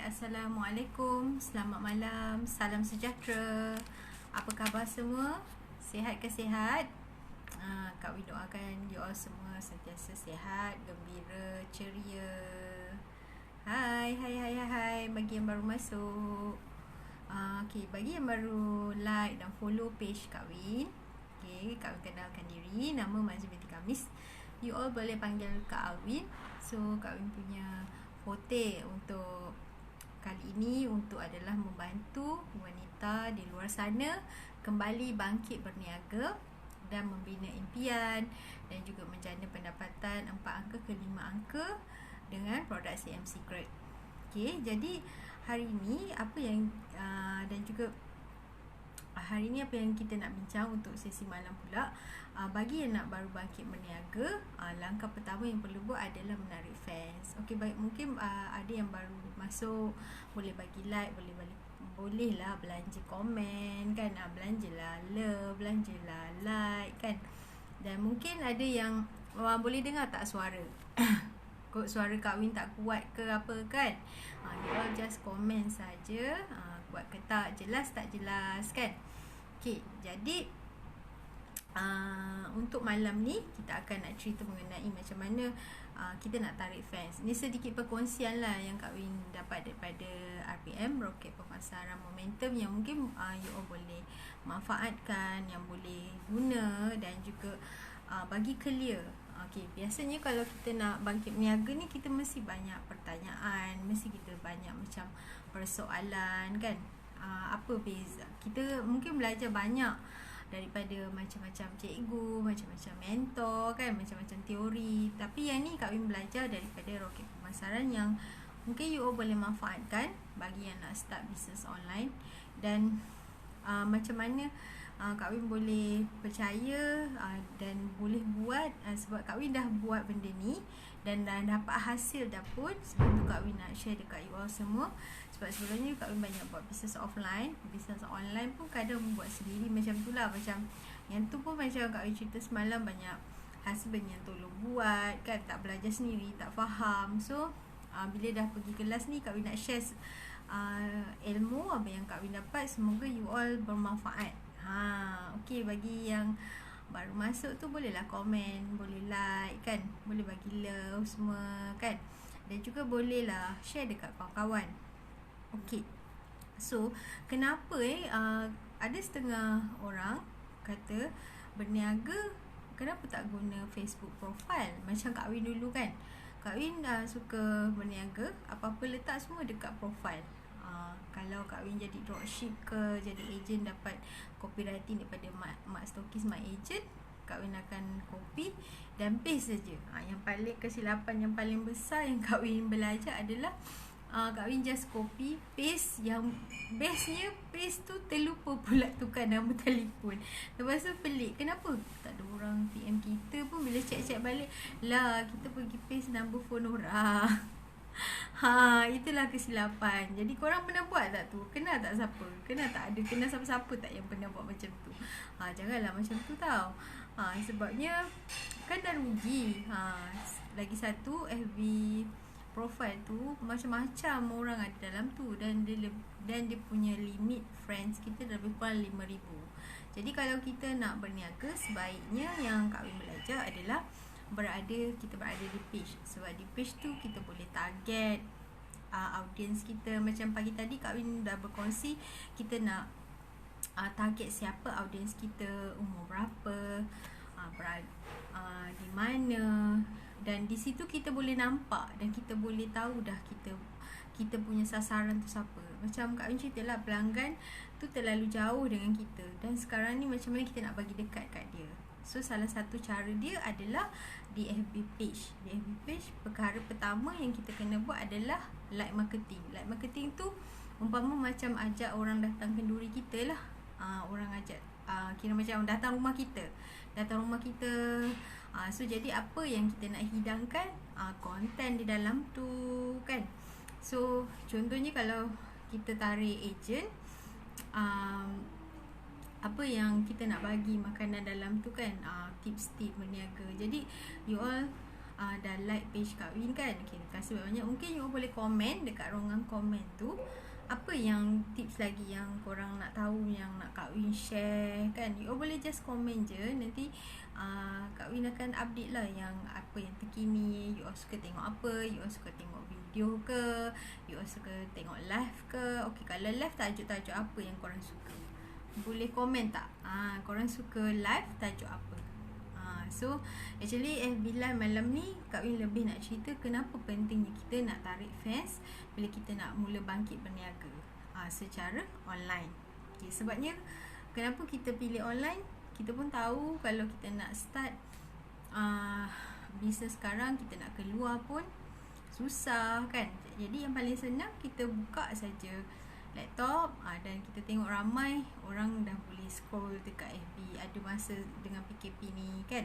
Assalamualaikum, selamat malam, salam sejahtera. Apa khabar semua? Sihat ke sihat? Kak Win doakan you all semua sentiasa sihat, gembira, ceria. Hai, bagi yang baru masuk. Okay, bagi yang baru like dan follow page Kak Win. Okay, Kak Win kenalkan diri, nama Mazli binti Kamis. You all boleh panggil Kak Alwin. So, Kak Win punya forte untuk kali ini adalah membantu wanita di luar sana kembali bangkit berniaga dan membina impian dan juga menjana pendapatan 4 angka ke 5 angka dengan produk CM Secret. Okay, jadi hari ini apa yang hari ini apa yang kita nak bincang untuk sesi malam pula, bagi yang nak baru bangkit berniaga, langkah pertama yang perlu buat adalah menarik fans. Okey, baik, mungkin ada yang baru masuk, boleh bagi like, bolehlah belanja komen kan, belanjalah love, belanjalah like kan. Dan mungkin ada yang boleh dengar tak suara kok suara Kak Win tak kuat ke apa kan. You all just komen saja, kuat ke tak, jelas tak jelas kan. Okay, jadi untuk malam ni kita akan nak cerita mengenai macam mana kita nak tarik fans. Ni sedikit perkongsian lah yang Kak Win dapat daripada RPM, Roket Pemasaran Momentum, yang mungkin you all boleh manfaatkan, yang boleh guna dan juga bagi clear. Okay, biasanya kalau kita nak bangkit berniaga ni, kita mesti banyak pertanyaan, mesti kita banyak macam persoalan kan. Apa beza? Kita mungkin belajar banyak daripada macam-macam cikgu, macam-macam mentor kan, macam-macam teori. Tapi yang ni Kak Win belajar daripada Roket Pemasaran yang mungkin you all boleh manfaatkan bagi yang nak start business online. Dan macam mana Kak Win boleh percaya dan boleh buat, sebab Kak Win dah buat benda ni dan dah dapat hasil dah pun. Sebab tu Kak Win nak share dekat you all semua. Sebab sebelum ni Kak Win banyak buat business offline, business online pun kadang buat sendiri macam tu lah. Macam yang tu pun macam Kak Win cerita semalam, banyak husband yang tolong buat kan, tak belajar sendiri, tak faham. So bila dah pergi kelas ni, Kak Win nak share ilmu apa yang Kak Win dapat. Semoga you all bermanfaat. Okay, bagi yang baru masuk tu bolehlah komen, boleh like kan, boleh bagi love semua kan, dan juga bolehlah share dekat kawan-kawan. Okay, so kenapa ada setengah orang kata berniaga kenapa tak guna Facebook profile macam Kak Win dulu kan. Kak Win suka berniaga, apa-apa letak semua dekat profile. Kalau Kak Win jadi dropship ke, jadi agent, dapat copywriting daripada mak stokis, mak agent, Kak Win akan copy dan paste saja. Yang paling kesilapan yang paling besar yang Kak Win belajar adalah Kak Win just copy paste, yang bestnya paste tu terlupa pula tukar nama telefon. Lepas tu pelik, kenapa tak ada orang PM kita pun, bila check balik lah kita pergi paste number phone orang. Itulah kesilapan. Jadi korang pernah buat tak tu? Kenal tak siapa? Kenal tak ada? Kenal siapa-siapa tak yang pernah buat macam tu? Janganlah macam tu tau. Sebabnya kan dah rugi. Lagi satu, FB profile tu macam-macam orang ada dalam tu, dan dia punya limit friends kita lebih kurang 5,000. Jadi kalau kita nak berniaga, sebaiknya yang Kak Win belajar adalah kita berada di page. Sebab di page tu kita boleh target audience kita. Macam pagi tadi Kak Win dah berkongsi, kita nak target siapa audience kita, umur berapa, di mana, dan di situ kita boleh nampak dan kita boleh tahu dah kita punya sasaran tu siapa. Macam Kak Win cerita lah, pelanggan tu terlalu jauh dengan kita, dan sekarang ni macam mana kita nak bagi dekat kat dia. So salah satu cara dia adalah di FB page. Di FB page, perkara pertama yang kita kena buat adalah like marketing. Like marketing tu umpama macam ajak orang datang kenduri kita lah. Orang ajak, kira macam datang rumah kita. So jadi apa yang kita nak hidangkan, konten di dalam tu kan. So contohnya kalau kita tarik agent, apa yang kita nak bagi makanan dalam tu kan, tips-tips berniaga. Jadi you all dah like page Kak Win kan. Okay, terima kasih banyak. Mungkin you boleh komen dekat ruangan komen tu, apa yang tips lagi yang korang nak tahu, yang nak Kak Win share kan. You boleh just komen je. Nanti Kak Win akan update lah yang apa yang terkini. You suka tengok apa, you suka tengok video ke, you suka tengok live ke. Okay, kalau live tajuk-tajuk apa yang korang suka, boleh komen tak? Korang suka live tajuk apa? So actually FB Live malam ni Kak Win lebih nak cerita kenapa pentingnya kita nak tarik fans bila kita nak mula bangkit berniaga secara online. Okay, sebabnya kenapa kita pilih online? Kita pun tahu kalau kita nak start bisnes sekarang, kita nak keluar pun susah kan. Jadi yang paling senang, kita buka saja laptop dan kita tengok ramai orang dah boleh scroll dekat FB. Ada masa dengan PKP ni kan.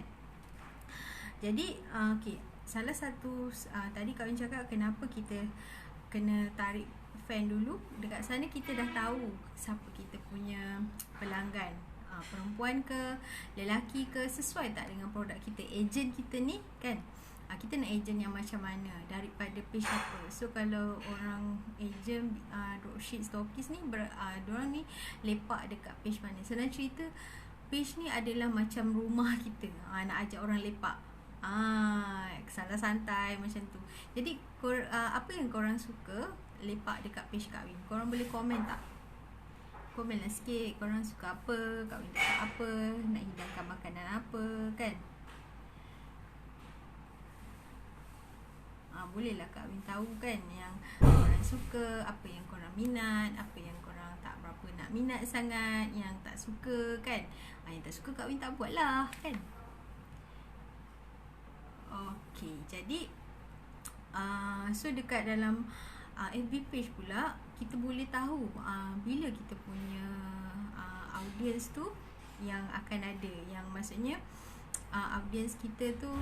Jadi okay, salah satu tadi Kak Win cakap kenapa kita kena tarik fan dulu. Dekat sana kita dah tahu siapa kita punya pelanggan, perempuan ke, lelaki ke, sesuai tak dengan produk kita. Ejen kita ni kan, kita nak ejen yang macam mana, daripada page apa. So kalau orang ejen dropship stokis ni diorang ni lepak dekat page mana. Senang cerita, page ni adalah macam rumah kita. Nak ajak orang lepak, salah santai macam tu. Jadi apa yang korang suka lepak dekat page Kak Win, korang boleh komen tak? Komen lah sikit, korang suka apa, Kak Win cakap apa, nak hidangkan makanan apa kan. Bolehlah Kak Win tahu kan yang korang suka, apa yang korang minat, apa yang korang tak berapa nak minat sangat, yang tak suka kan. Yang tak suka Kak Win tak buat lah kan. Okay, jadi so dekat dalam FB page pula kita boleh tahu bila kita punya audience tu yang akan ada, yang maksudnya audience kita tu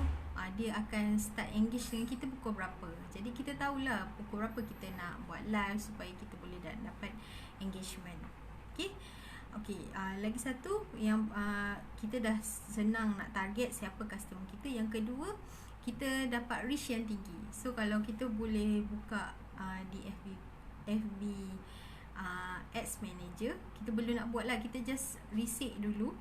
dia akan start engage dengan kita pukul berapa. Jadi kita tahulah pukul berapa kita nak buat live supaya kita boleh dapat engagement. Okay, lagi satu yang kita dah senang nak target siapa customer kita. Yang kedua, kita dapat reach yang tinggi. So kalau kita boleh buka di FB Ads Manager, kita belum nak buat lah, kita just reset dulu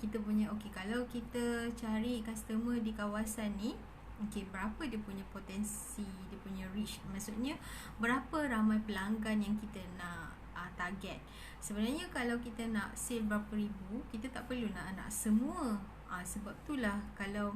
kita punya. Okay, kalau kita cari customer di kawasan ni, okay, berapa dia punya potensi, dia punya reach, maksudnya berapa ramai pelanggan yang kita nak target. Sebenarnya kalau kita nak sale berapa ribu, kita tak perlu nak semua. Sebab itulah kalau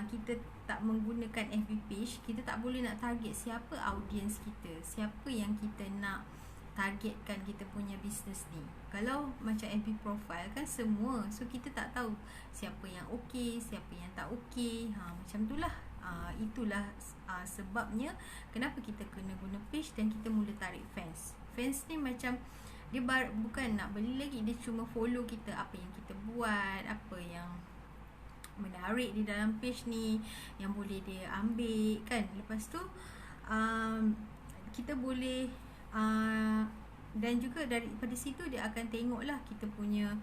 kita tak menggunakan FB page, kita tak boleh nak target siapa audience kita, siapa yang kita nak targetkan kita punya bisnes ni. Kalau macam FB profile kan semua, so kita tak tahu siapa yang okey, siapa yang tak okey. Macam itulah. Itulah sebabnya kenapa kita kena guna page dan kita mula tarik fans. Fans ni macam dia bukan nak beli lagi, dia cuma follow kita, apa yang kita buat, apa yang menarik di dalam page ni yang boleh dia ambil kan. Lepas tu kita boleh dan juga daripada situ dia akan tengoklah kita punya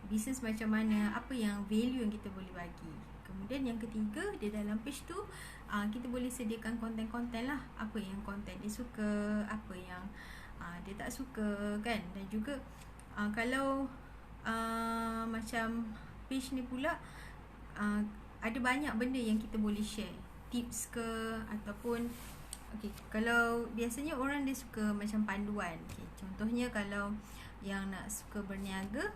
bisnes macam mana, apa yang value yang kita boleh bagi. Kemudian yang ketiga, di dalam page tu kita boleh sediakan konten-konten lah, apa yang konten dia suka, apa yang dia tak suka kan. Dan juga kalau macam page ni pula ada banyak benda yang kita boleh share, tips ke ataupun okay, kalau biasanya orang dia suka macam panduan. Okay, contohnya kalau yang nak suka berniaga,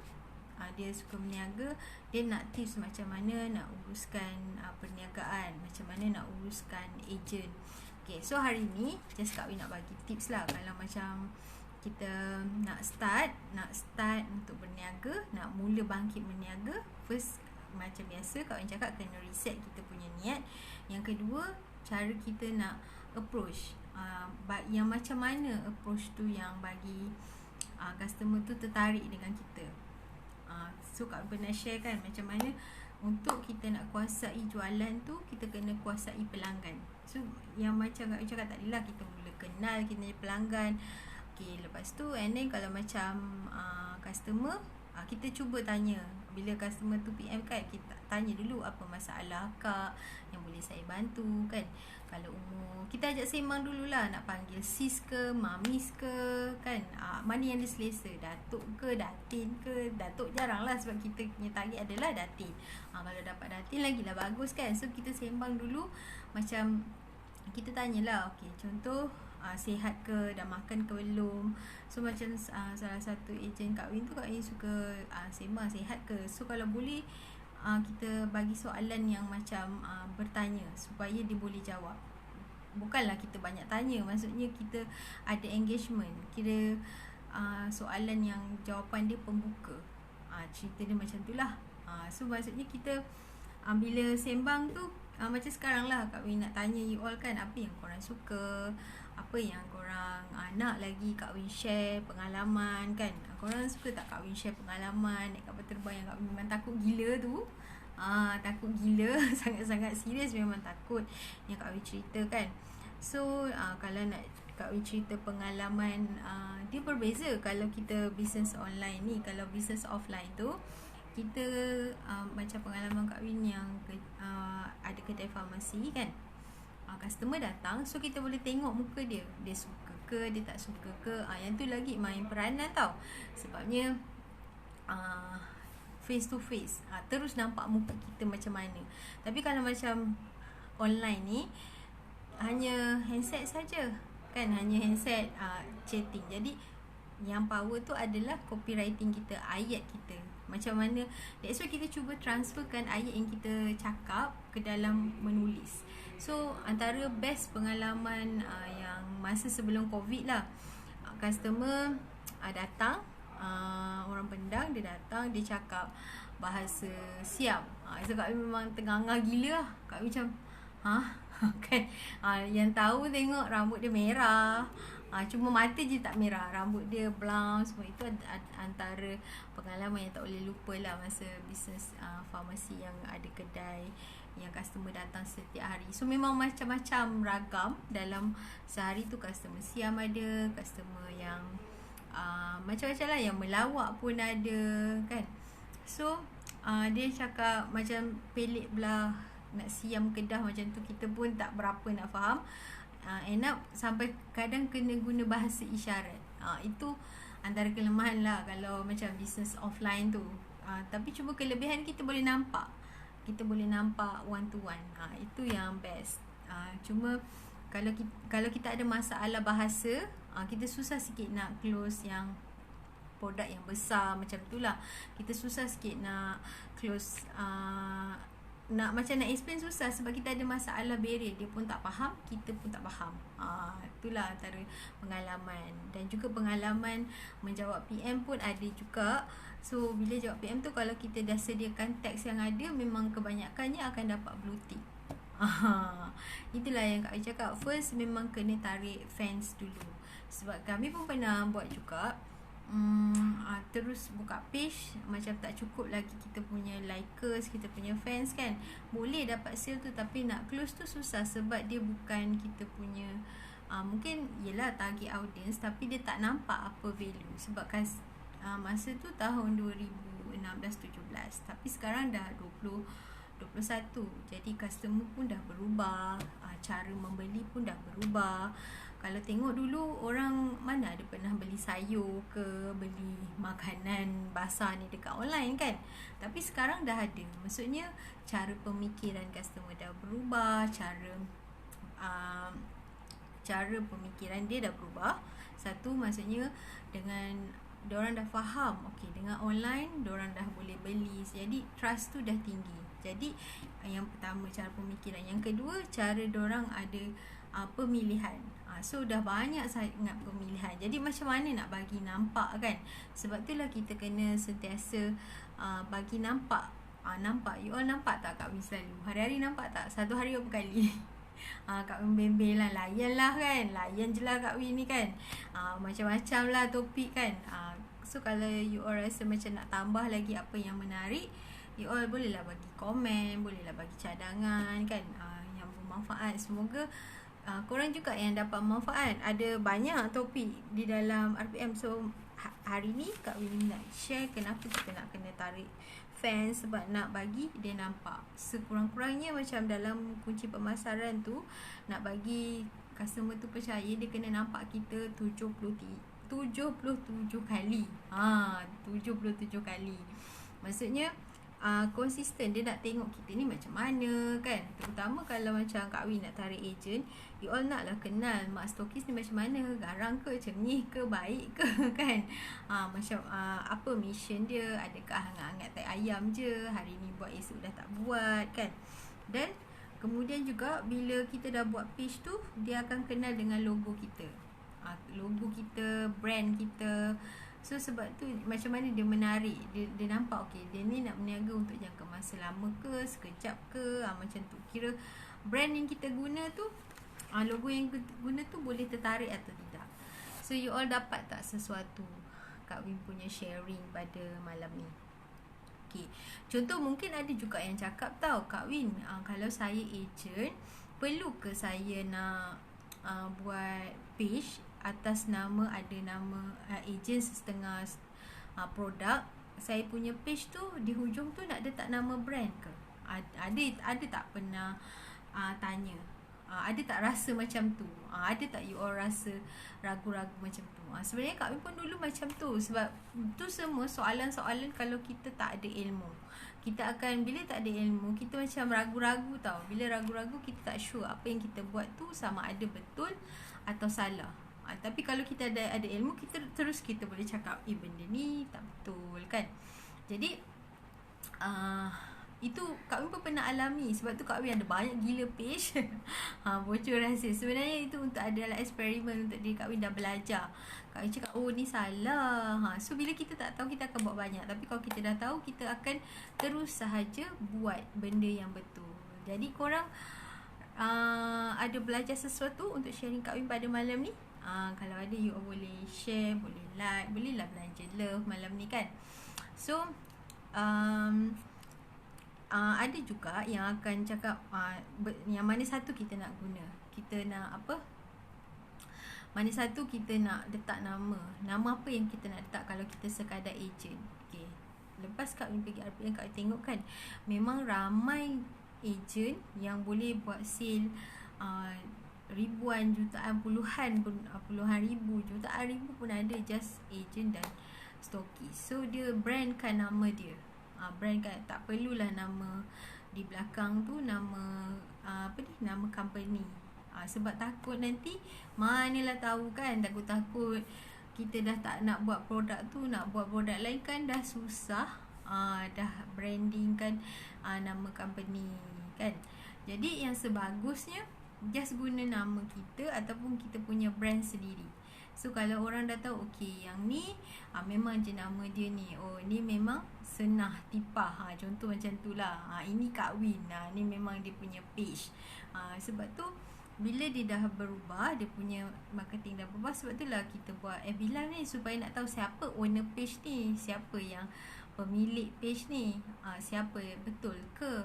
dia suka berniaga, dia nak tips macam mana nak uruskan perniagaan, macam mana nak uruskan ejen. Okay, so hari ni just Kak Win nak bagi tips lah. Kalau macam kita nak start untuk berniaga, nak mula bangkit berniaga, first macam biasa Kak Win cakap, kena reset kita punya niat. Yang kedua, cara kita nak approach, yang macam mana approach tu yang bagi customer tu tertarik dengan kita. So Kak pernah share kan macam mana untuk kita nak kuasai jualan tu, kita kena kuasai pelanggan. So yang macam Kak cakap tadi lah, kita mula kenal kita punya pelanggan. Okay, lepas tu and then kalau macam customer, kita cuba tanya bila customer tu PM kan, kita tanya dulu apa masalah kak yang boleh saya bantu kan. Kalau umur, kita ajak sembang dululah, nak panggil sis ke, mamis ke kan, mana yang dia selesa, datuk ke, datin ke. Datuk jarang lah sebab kita punya target adalah datin. Kalau dapat datin lagi lah bagus kan. So kita sembang dulu, macam kita tanyalah, okay, contoh sihat ke, dah makan ke belum. So macam salah satu ejen kahwin tu, kahwin suka sembang sihat ke. So kalau boleh kita bagi soalan yang macam bertanya supaya dia boleh jawab. Bukanlah kita banyak tanya, maksudnya kita ada engagement. Kira soalan yang jawapan dia pembuka. Cerita dia macam tu lah. So maksudnya kita bila sembang tu macam sekarang lah Kak Win nak tanya you all kan, apa yang korang suka, apa yang korang nak lagi Kak Win share pengalaman kan. Korang suka tak Kak Win share pengalaman naik kapal terbang yang Kak Win memang takut gila tu? Takut gila, sangat-sangat serius memang takut yang Kak Win cerita kan. So kalau nak Kak Win cerita pengalaman, dia berbeza kalau kita business online ni. Kalau business offline tu kita macam pengalaman Kak Win yang ada kedai farmasi kan, customer datang, so kita boleh tengok muka dia, dia suka ke, dia tak suka ke. Yang tu lagi main peranan tau, sebabnya face to face, terus nampak muka kita macam mana. Tapi kalau macam online ni hanya handset saja kan, hanya handset chatting. Jadi yang power tu adalah copywriting kita, ayat kita. Macam mana, that's why kita cuba transferkan ayat yang kita cakap ke dalam menulis. So antara best pengalaman yang masa sebelum COVID lah, customer datang, orang Pendang, dia datang, dia cakap bahasa Siam. So Kak Win memang tengah-tengah gila lah. Kak Win macam kan, yang tahu tengok rambut dia merah, cuma mata je tak merah, rambut dia brown semua. Itu antara pengalaman yang tak boleh lupa lah masa bisnes farmasi yang ada kedai yang customer datang setiap hari. So memang macam-macam ragam dalam sehari tu. Customer Siam ada, customer yang macam-macam lah, yang melawak pun ada kan. So dia cakap macam pelik belah nak siam kedah macam tu, kita pun tak berapa nak faham. End up sampai kadang kena guna bahasa isyarat. Itu antara kelemahan lah kalau macam business offline tu. Tapi cuma kelebihan kita boleh nampak, kita boleh nampak one to one. Itu yang best. Cuma kalau kita ada masalah bahasa, kita susah sikit nak close yang produk yang besar macam tu lah. Kita susah sikit nak close, nak macam nak explain susah sebab kita ada masalah barrier. Dia pun tak faham, kita pun tak faham. Itulah antara pengalaman. Dan juga pengalaman menjawab PM pun ada juga. So bila jawab PM tu, kalau kita dah sediakan teks yang ada, memang kebanyakannya akan dapat blue tick. Itulah yang Kak Win cakap, first memang kena tarik fans dulu. Sebab kami pun pernah buat juga, terus buka page, macam tak cukup lagi kita punya likers, kita punya fans kan. Boleh dapat sale tu, tapi nak close tu susah sebab dia bukan kita punya, mungkin yelah target audience, tapi dia tak nampak apa value. Sebab kan masa tu tahun 2016-17, tapi sekarang dah 2021. Jadi customer pun dah berubah, cara membeli pun dah berubah. Kalau tengok dulu, orang mana ada pernah beli sayur ke, beli makanan basah ni dekat online kan. Tapi sekarang dah ada. Maksudnya cara pemikiran customer dah berubah, cara pemikiran dia dah berubah. Satu, maksudnya dengan diorang dah faham, okay, dengan online diorang dah boleh beli. Jadi trust tu dah tinggi. Jadi yang pertama cara pemikiran. Yang kedua, cara diorang ada pemilihan. So dah banyak sangat pemilihan. Jadi macam mana nak bagi nampak kan. Sebab itulah kita kena sentiasa bagi nampak. Nampak, you all nampak tak Kak Win selalu? Hari-hari nampak tak? Satu hari berapa kali? Kak Win bembel lah, layan lah kan. Layan je lah Kak Win ni kan. Macam-macam lah topik kan. So kalau you all rasa macam nak tambah lagi apa yang menarik, you all bolehlah bagi komen, bolehlah bagi cadangan kan, yang bermanfaat. Semoga korang juga yang dapat manfaat. Ada banyak topik di dalam RPM. So hari ni Kak Win nak share kenapa kita nak kena tarik fans, sebab nak bagi dia nampak. Sekurang-kurangnya macam dalam kunci pemasaran tu, nak bagi customer tu percaya, dia kena nampak kita 77 kali. 77 kali. Maksudnya konsisten, dia nak tengok kita ni macam mana kan. Terutama kalau macam Kak Win nak tarik ejen, you all nak lah kenal mak stokis ni macam mana, garang ke, cengih ke, baik ke kan. Macam apa mission dia, adakah hangat-hangat tai ayam je, hari ni buat esok dah tak buat kan. Dan kemudian juga bila kita dah buat page tu, dia akan kenal dengan logo kita, logo kita, brand kita. So sebab tu macam mana dia menarik, dia nampak okey, dia ni nak berniaga untuk jangka masa lama ke, sekejap ke, macam tu. Kira brand yang kita guna tu, logo yang kita guna tu boleh tertarik atau tidak. So you all dapat tak sesuatu Kak Win punya sharing pada malam ni? Okay. Contoh mungkin ada juga yang cakap tau, Kak Win, kalau saya agent, perlu ke saya nak buat page atas nama, ada nama agent setengah produk. Saya punya page tu di hujung tu nak letak nama brand ke? Ada tak pernah tanya? Ada tak rasa macam tu? Ada tak you all rasa ragu-ragu macam tu? Sebenarnya Kak Win pun dulu macam tu. Sebab tu semua soalan-soalan kalau kita tak ada ilmu. Kita akan, bila tak ada ilmu, kita macam ragu-ragu tau. Bila ragu-ragu, kita tak sure apa yang kita buat tu sama ada betul atau salah. Tapi kalau kita ada ilmu, kita boleh cakap, benda ni tak betul kan. Jadi itu Kak Win pun pernah alami. Sebab tu Kak Win ada banyak gila page. Bocor rahsia. Sebenarnya itu untuk adalah eksperimen untuk diri Kak Win dah belajar. Kak Win cakap, ni salah. So bila kita tak tahu, kita akan buat banyak. Tapi kalau kita dah tahu, kita akan terus sahaja buat benda yang betul. Jadi korang ada belajar sesuatu untuk sharing Kak Win pada malam ni? Kalau ada, you boleh share, boleh like, bolehlah belanja love malam ni kan. So ada juga yang akan cakap yang mana satu kita nak guna, kita nak apa, mana satu kita nak letak nama apa yang kita nak letak kalau kita sekadar agent. Okay. Lepas Kak Win pergi RPM, Kak Win tengok kan, memang ramai agent yang boleh buat sale ribuan, jutaan, puluhan ribu, jutaan ribu pun ada, just agent dan stokis. So dia brandkan nama dia, brandkan, tak perlulah nama di belakang tu nama nama company. Sebab takut nanti, manalah tahu kan, takut kita dah tak nak buat produk tu, nak buat produk lain kan dah susah. Dah branding kan nama company kan. Jadi yang sebagusnya just guna nama kita ataupun kita punya brand sendiri. So kalau orang dah tahu, okey, yang ni memang je nama dia ni, ni memang Senah Tipah, contoh macam tu lah. Ini Kak Win, ni memang dia punya page. Sebab tu bila dia dah berubah, dia punya marketing dah berubah, sebab tu lah kita buat FB Live ni, supaya nak tahu siapa owner page ni, siapa yang pemilik page ni, siapa, betul ke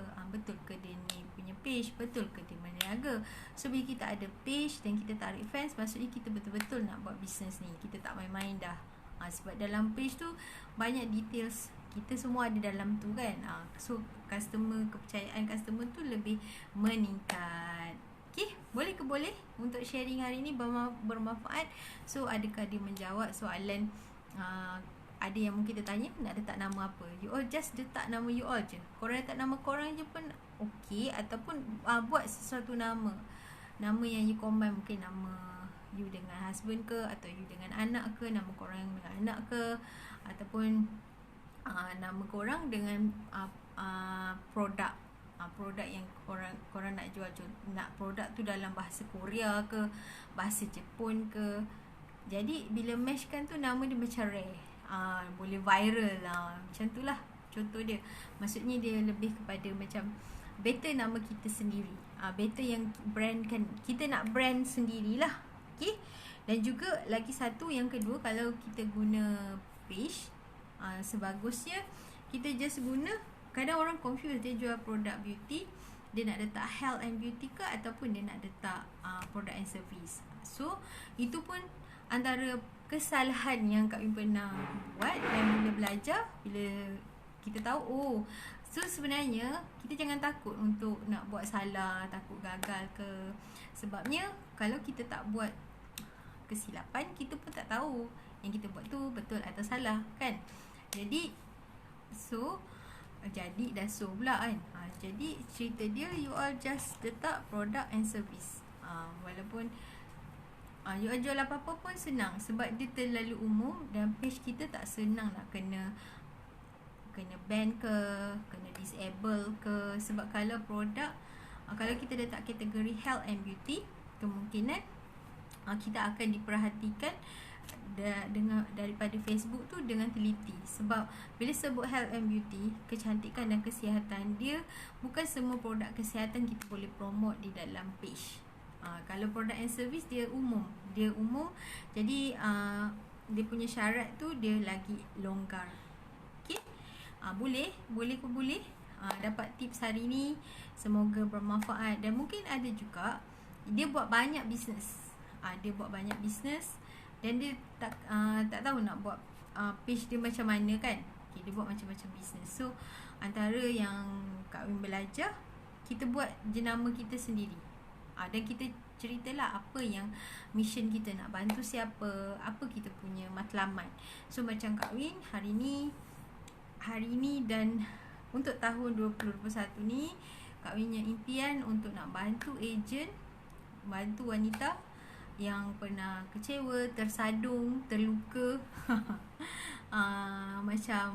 dia ni punya page, betul ke dia berniaga. So bila kita ada page dan kita tarik fans, maksudnya kita betul-betul nak buat bisnes ni, kita tak main-main dah. Sebab dalam page tu banyak details, kita semua ada dalam tu kan. So kepercayaan customer tu lebih meningkat. Okay, boleh ke boleh untuk sharing hari ni bermanfaat. So adakah dia menjawab soalan, ada yang mungkin tertanya nak letak nama apa, you all just letak nama you all je, korang letak nama korang je pun okey. Ataupun buat sesuatu nama yang you combine, mungkin nama you dengan husband ke, atau you dengan anak ke, nama korang dengan anak ke, ataupun nama korang dengan produk yang korang nak jual. Nak produk tu dalam bahasa Korea ke, bahasa Jepun ke. Jadi bila matchkan tu, nama dia macam rare, boleh viral lah, macam tu lah contoh dia. Maksudnya dia lebih kepada macam better nama kita sendiri, better yang brand kan, kita nak brand sendirilah. Okay. Dan juga lagi satu, yang kedua, kalau kita guna page, sebagusnya kita just guna. Kadang orang confuse, dia jual produk beauty, dia nak letak health and beauty ke, ataupun dia nak letak product and service. So itu pun antara kesalahan yang Kak Win pernah buat. Dan bila belajar, bila Kita tahu, oh, so sebenarnya kita jangan takut untuk nak buat salah, takut gagal ke. Sebabnya kalau kita tak buat kesilapan, kita pun tak tahu yang kita buat tu betul atau salah, kan. Jadi pula kan. Jadi cerita dia, you all just letak product and service. Walaupun you all jual apa-apa pun senang, sebab dia terlalu umum dan page kita tak senang nak kena ban ke, kena disable ke. Sebab kalau produk, kalau kita letak kategori health and beauty, kemungkinan kita akan diperhatikan daripada Facebook tu dengan teliti. Sebab bila sebut health and beauty, kecantikan dan kesihatan, dia bukan semua produk kesihatan kita boleh promote di dalam page. Kalau produk and service dia umum. Jadi dia punya syarat tu dia lagi longgar. Okay, boleh dapat tips hari ni. Semoga bermanfaat. Dan mungkin ada juga dia buat banyak bisnes. Dan dia tak tahu nak buat page dia macam mana, kan. Okay, dia buat macam-macam bisnes. So antara yang Kak Win belajar, kita buat jenama kita sendiri. Dan kita ceritalah apa yang mission kita, nak bantu siapa, apa kita punya matlamat. So macam Kak Win hari ni dan untuk tahun 2021 ni, Kak Win punya impian untuk nak bantu ejen, bantu wanita yang pernah kecewa, tersadung, terluka, macam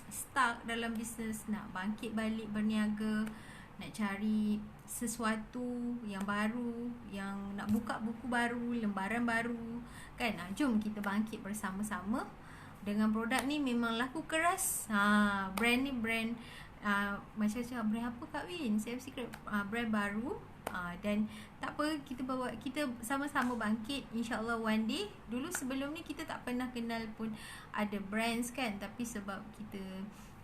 stuck dalam bisnes, nak bangkit balik berniaga, nak cari sesuatu yang baru, yang nak buka buku baru, lembaran baru, kan. Jom kita bangkit bersama-sama. Dengan produk ni memang laku keras. Brand ni brand macam-macam. Brand apa Kak Win? Saya secret brand baru. Dan tak apa, kita sama-sama bangkit, InsyaAllah one day. Dulu sebelum ni kita tak pernah kenal pun ada brands, kan. Tapi sebab kita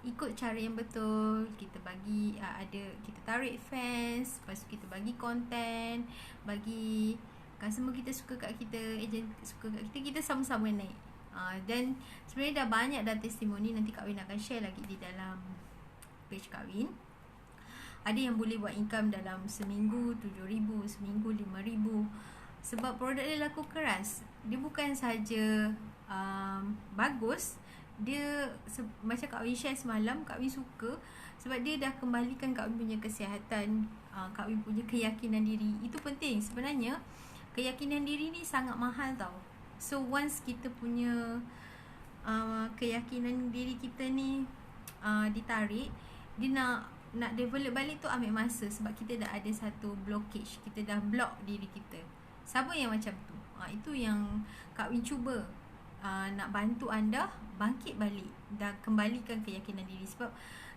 ikut cara yang betul, kita bagi kita tarik fans, lepas tu kita bagi konten, bagi customer kita suka kat kita, ejen suka kat kita, kita sama-sama naik. Dan sebenarnya dah banyak testimoni. Nanti Kak Win akan share lagi di dalam page Kak Win. Ada yang boleh buat income dalam seminggu 7,000, seminggu 5,000. Sebab produk dia laku keras. Dia bukan saja bagus, dia macam Kak Win share semalam, Kak Win suka sebab dia dah kembalikan Kak Win punya kesihatan, Kak Win punya keyakinan diri. Itu penting sebenarnya. Keyakinan diri ni sangat mahal tau. So once kita punya keyakinan diri kita ni ditarik, dia nak develop balik tu ambil masa. Sebab kita dah ada satu blockage, kita dah block diri kita. Siapa yang macam tu? Itu yang Kak Win cuba nak bantu anda bangkit balik dan kembalikan keyakinan diri.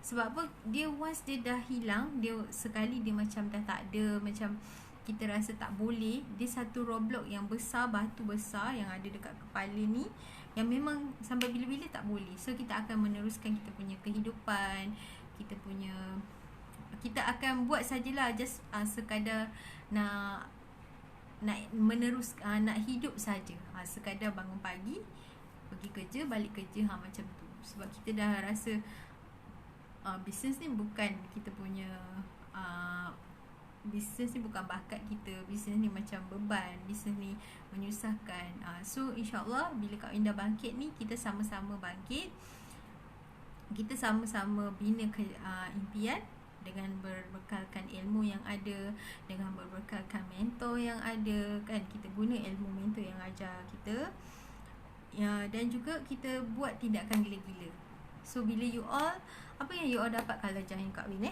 Sebab apa? Dia once dia dah hilang, dia sekali dia macam dah tak ada, macam kita rasa tak boleh. Dia satu roadblock yang besar, batu besar yang ada dekat kepala ni, yang memang sampai bila-bila tak boleh. So kita akan meneruskan kita punya kehidupan, kita akan buat sajalah just sekadar nak menerus, nak hidup saja. Sekadar bangun pagi, pergi kerja, balik kerja, macam tu. Sebab kita dah rasa bisnes ni bukan kita punya bisnes ni bukan bakat kita. Bisnes ni macam beban, bisnes ni menyusahkan. So insyaAllah bila Kak Win dah bangkit ni, kita sama-sama bangkit. Kita sama-sama bina impian dengan berbekalkan ilmu yang ada, dengan berbekalkan mentor yang ada, kan. Kita guna ilmu mentor yang ajar kita, ya. Dan juga kita buat tindakan gila-gila. So bila you all, apa yang you all dapat kalau join Kak Win?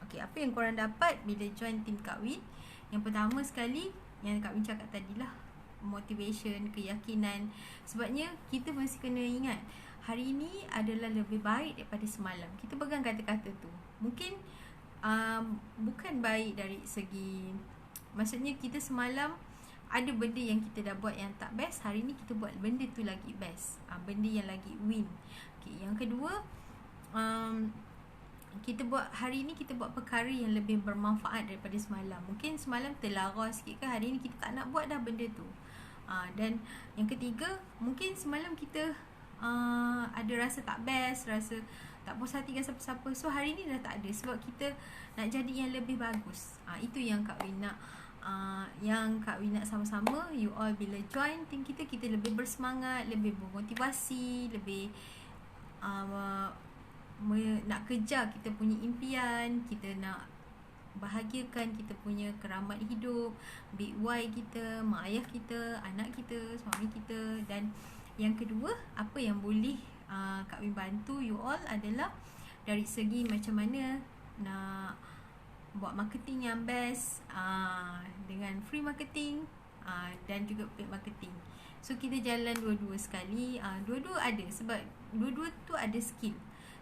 Okay, apa yang korang dapat bila join tim Kak Win? Yang pertama sekali, yang Kak Win cakap tadilah, motivation, keyakinan. Sebabnya kita mesti kena ingat, hari ini adalah lebih baik daripada semalam. Kita pegang kata-kata tu. Mungkin bukan baik dari segi, maksudnya kita semalam ada benda yang kita dah buat yang tak best, hari ni kita buat benda tu lagi best, benda yang lagi win. Okay, yang kedua, kita buat hari ni, kita buat perkara yang lebih bermanfaat daripada semalam. Mungkin semalam terlara sikit kan, hari ni kita tak nak buat dah benda tu. Dan yang ketiga, mungkin semalam kita ada rasa tak best, rasa tak puas hati dengan siapa-siapa. So hari ni dah tak ada, sebab kita nak jadi yang lebih bagus. Itu yang Kak Win nak, yang Kak Win nak sama-sama. You all bila join team kita, kita lebih bersemangat, lebih bermotivasi, lebih nak kejar kita punya impian, kita nak bahagiakan kita punya keramat hidup, big Y kita, mak ayah kita, anak kita, suami kita. Dan yang kedua, apa yang boleh Kak Win bantu you all adalah dari segi macam mana nak buat marketing yang best, dengan free marketing dan juga paid marketing. So kita jalan dua-dua sekali. Dua-dua ada, sebab dua-dua tu ada skill.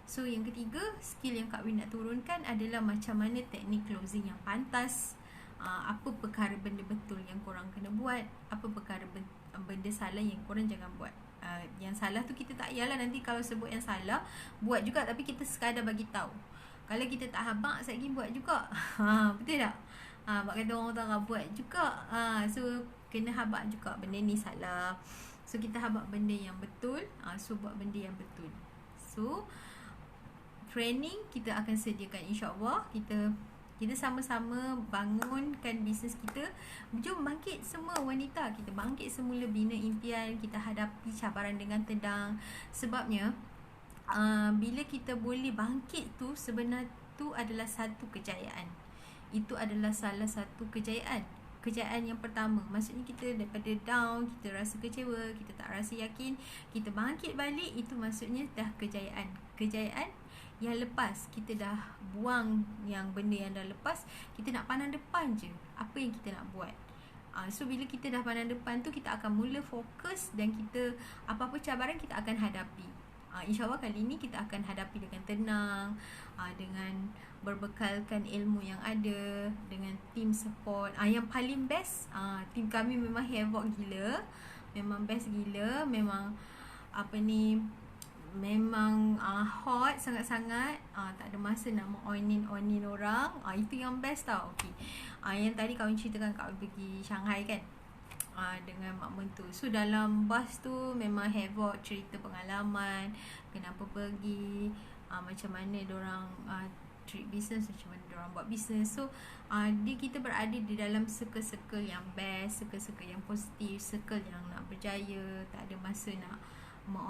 So yang ketiga, skill yang Kak Win nak turunkan adalah macam mana teknik closing yang pantas, apa perkara benda betul yang korang kena buat, apa perkara benda salah yang korang jangan buat. Yang salah tu kita tak payahlah nanti kalau sebut yang salah, buat juga, tapi kita sekadar bagi tahu. Kalau kita tak habaq, saya lagi buat juga. Betul tak? Bak kata orang utara buat juga. So kena habaq juga benda ni salah. So kita habaq benda yang betul, so buat benda yang betul. So training kita akan sediakan, insya-Allah. Kita sama-sama bangunkan bisnes kita. Jom bangkit semua wanita, kita bangkit semula bina impian, kita hadapi cabaran dengan tenang. Sebabnya bila kita boleh bangkit tu, sebenarnya tu adalah satu kejayaan. Itu adalah salah satu kejayaan. Kejayaan yang pertama, maksudnya kita daripada down, kita rasa kecewa, kita tak rasa yakin, kita bangkit balik, itu maksudnya dah kejayaan. Kejayaan yang lepas, kita dah buang yang benda yang dah lepas, kita nak pandang depan je, apa yang kita nak buat. So bila kita dah pandang depan tu, kita akan mula fokus, dan kita apa-apa cabaran kita akan hadapi. InsyaAllah kali ni kita akan hadapi dengan tenang, dengan berbekalkan ilmu yang ada, dengan team support. Yang paling best, team kami memang havoc gila, memang best gila, memang memang hot sangat-sangat. Tak ada masa nak onin orang. Itu yang best tau. Okay. Yang tadi kawan ceritakan Kak pergi Shanghai kan, dengan mak mentua. So dalam bus tu memang havoc, cerita pengalaman, kenapa pergi, macam mana diorang treat business, macam mana diorang buat business. So kita berada di dalam circle-circle yang best, circle-circle yang positif, circle yang nak berjaya. Tak ada masa nak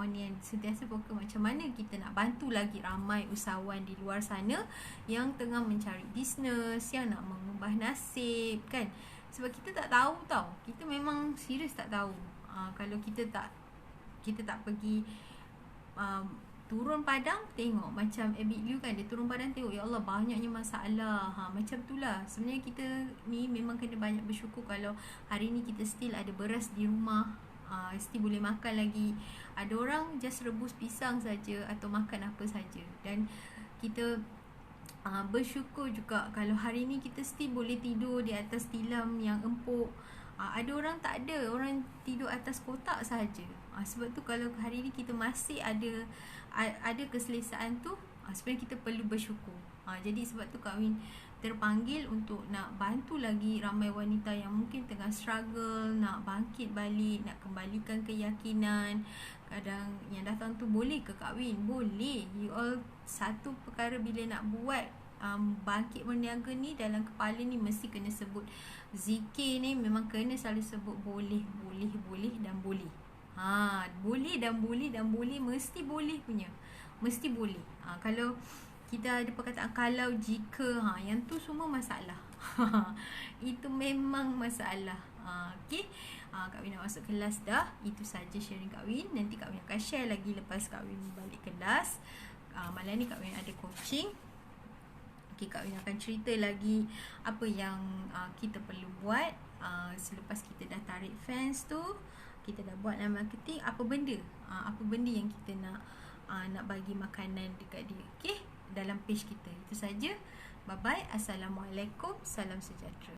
yang sentiasa fokus macam mana kita nak bantu lagi ramai usahawan di luar sana yang tengah mencari bisnes, yang nak mengubah nasib kan. Sebab kita tak tahu tau, kita memang serius tak tahu. Kalau kita tak pergi turun padang, tengok macam Abid Liu kan, dia turun padang tengok, ya Allah banyaknya masalah. Macam itulah sebenarnya kita ni memang kena banyak bersyukur kalau hari ni kita still ada beras di rumah, still boleh makan lagi. Ada orang just rebus pisang saja atau makan apa saja, dan kita bersyukur juga kalau hari ni kita still boleh tidur di atas tilam yang empuk. Ada orang tak ada, orang tidur atas kotak saja. Sebab tu kalau hari ni kita masih ada keselesaan tu, sebenarnya kita perlu bersyukur. Jadi sebab tu Kak Win terpanggil untuk nak bantu lagi ramai wanita yang mungkin tengah struggle, nak bangkit balik, nak kembalikan keyakinan. Kadang yang datang tu, boleh ke Kak Win? Boleh. You all satu perkara bila nak buat bangkit berniaga ni, dalam kepala ni mesti kena sebut zikir ni, memang kena selalu sebut boleh, boleh, boleh dan boleh. Boleh dan boleh dan boleh, mesti boleh punya. Mesti boleh. Kalau kita ada perkataan kalau, jika, yang tu semua masalah. Itu memang masalah. Okay, Kak Win nak masuk kelas dah. Itu saja sharing Kak Win. Nanti Kak Win akan share lagi lepas Kak Win balik kelas. Malam ni Kak Win ada coaching. Okay, Kak Win akan cerita lagi apa yang kita perlu buat selepas kita dah tarik fans tu, kita dah buat dalam marketing, apa benda yang kita nak bagi makanan dekat dia. Okay, dalam page kita. Itu saja. Bye bye. Assalamualaikum. Salam sejahtera.